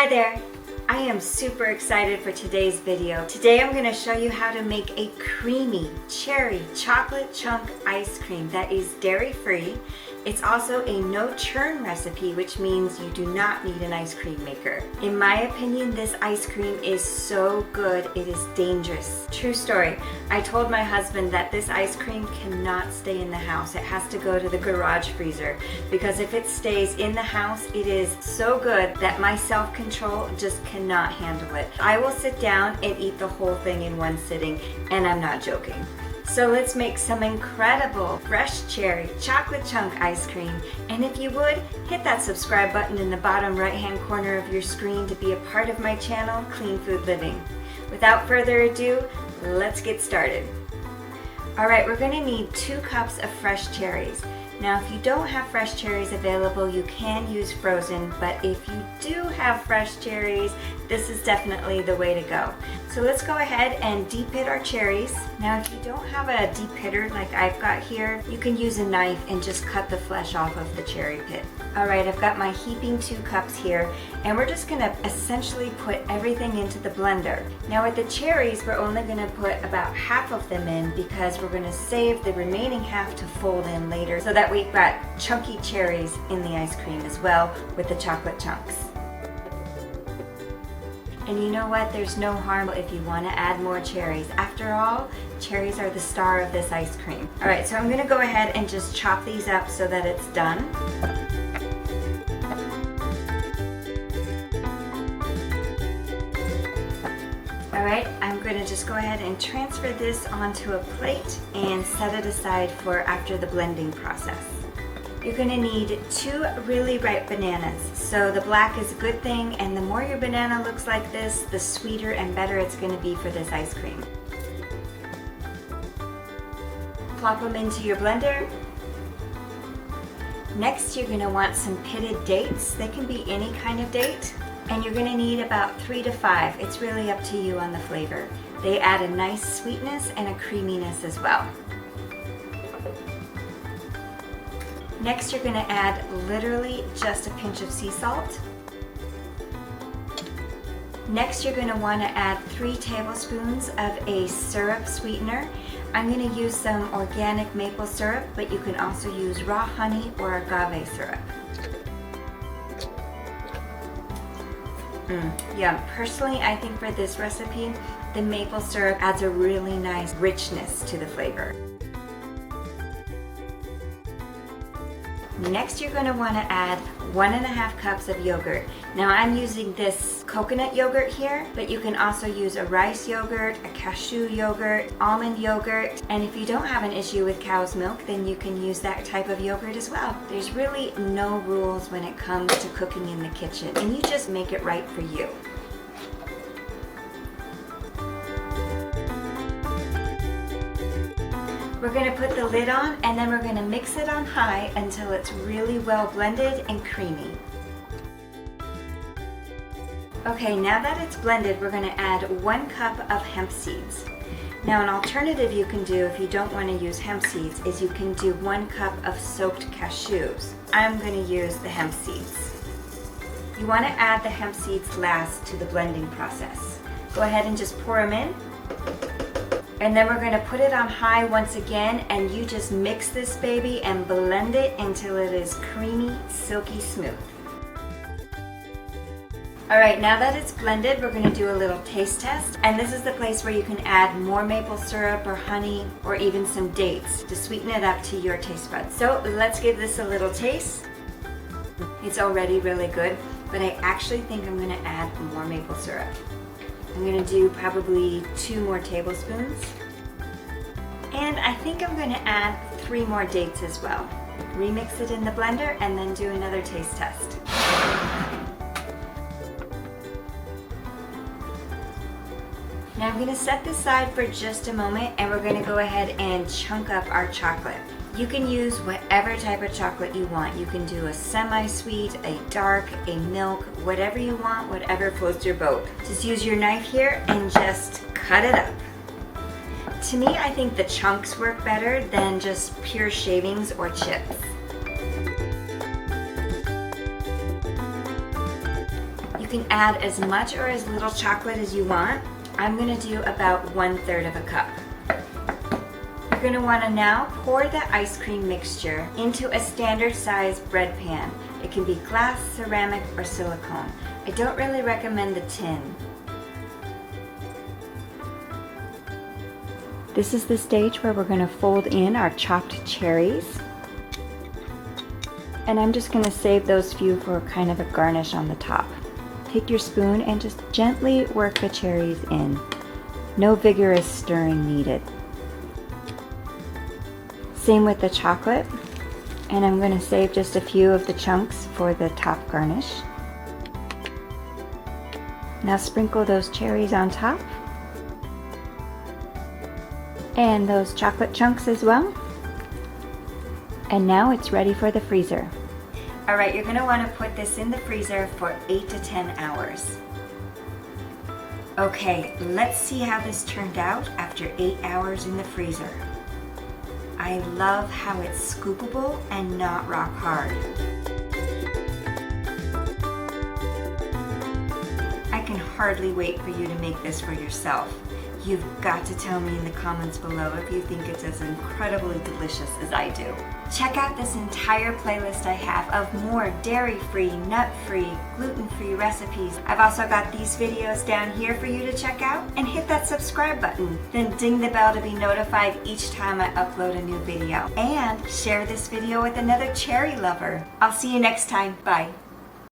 Hi there! I am super excited for today's video. Today I'm going to show you how to make a creamy cherry chocolate chunk ice cream that is dairy-free. It's also a no churn recipe, which means you do not need an ice cream maker. In my opinion, this ice cream is so good, it is dangerous. True story. I told my husband that this ice cream cannot stay in the house. It has to go to the garage freezer because if it stays in the house, it is so good that my self-control just cannot handle it. I will sit down and eat the whole thing in one sitting, and I'm not joking. So let's make some incredible fresh cherry chocolate chunk ice cream. And if you would, hit that subscribe button in the bottom right hand corner of your screen to be a part of my channel, Clean Food Living. Without further ado, let's get started. Alright, we're going to need 2 cups of fresh cherries. Now if you don't have fresh cherries available, you can use frozen, but if you do have fresh cherries, this is definitely the way to go. So let's go ahead and de-pit our cherries. Now if you don't have a de-pitter like I've got here, you can use a knife and just cut the flesh off of the cherry pit. Alright, I've got my heaping 2 cups here, and we're just going to essentially put everything into the blender. Now with the cherries, we're only going to put about half of them in because we're going to save the remaining half to fold in later so that we've got chunky cherries in the ice cream as well with the chocolate chunks. And you know what? There's no harm if you want to add more cherries. After all, cherries are the star of this ice cream. Alright, so I'm going to go ahead and just chop these up so that it's done. Alright, I'm going to just go ahead and transfer this onto a plate and set it aside for after the blending process. You're going to need 2 really ripe bananas. So the black is a good thing, and the more your banana looks like this, the sweeter and better it's going to be for this ice cream. Plop them into your blender. Next, you're going to want some pitted dates. They can be any kind of date. And you're going to need about 3 to 5. It's really up to you on the flavor. They add a nice sweetness and a creaminess as well. Next, you're going to add literally just a pinch of sea salt. Next, you're going to want to add 3 tablespoons of a syrup sweetener. I'm going to use some organic maple syrup, but you can also use raw honey or agave syrup. Yeah, personally, I think for this recipe, the maple syrup adds a really nice richness to the flavor. Next, you're going to want to add 1.5 cups of yogurt. Now I'm using this coconut yogurt here, but you can also use a rice yogurt, a cashew yogurt, almond yogurt, and if you don't have an issue with cow's milk, then you can use that type of yogurt as well. There's really no rules when it comes to cooking in the kitchen, and you just make it right for you. We're going to put the lid on, and then we're going to mix it on high until it's really well blended and creamy. Okay, now that it's blended, we're going to add 1 cup of hemp seeds. Now an alternative you can do if you don't want to use hemp seeds is you can do 1 cup of soaked cashews. I'm going to use the hemp seeds. You want to add the hemp seeds last to the blending process. Go ahead and just pour them in. And then we're going to put it on high once again, and you just mix this baby and blend it until it is creamy, silky smooth. Alright, now that it's blended, we're going to do a little taste test, and this is the place where you can add more maple syrup or honey or even some dates to sweeten it up to your taste buds. So let's give this a little taste. It's already really good, but I actually think I'm going to add more maple syrup. I'm going to do probably 2 more tablespoons. And I think I'm going to add 3 more dates as well. Remix it in the blender and then do another taste test. Now I'm going to set this aside for just a moment, and we're going to go ahead and chunk up our chocolate. You can use whatever type of chocolate you want. You can do a semi-sweet, a dark, a milk, whatever you want, whatever floats your boat. Just use your knife here and just cut it up. To me, I think the chunks work better than just pure shavings or chips. You can add as much or as little chocolate as you want. I'm gonna do about 1/3 of a cup. You're gonna wanna now pour the ice cream mixture into a standard size bread pan. It can be glass, ceramic, or silicone. I don't really recommend the tin. This is the stage where we're gonna fold in our chopped cherries. And I'm just gonna save those few for kind of a garnish on the top. Take your spoon and just gently work the cherries in. No vigorous stirring needed. Same with the chocolate. And I'm gonna save just a few of the chunks for the top garnish. Now sprinkle those cherries on top. And those chocolate chunks as well. And now it's ready for the freezer. All right, you're gonna wanna put this in the freezer for 8 to 10 hours. Okay, let's see how this turned out after 8 hours in the freezer. I love how it's scoopable and not rock hard. I can hardly wait for you to make this for yourself. You've got to tell me in the comments below if you think it's as incredibly delicious as I do. Check out this entire playlist I have of more dairy-free, nut-free, gluten-free recipes. I've also got these videos down here for you to check out, and hit that subscribe button. Then ding the bell to be notified each time I upload a new video. And share this video with another cherry lover. I'll see you next time. Bye.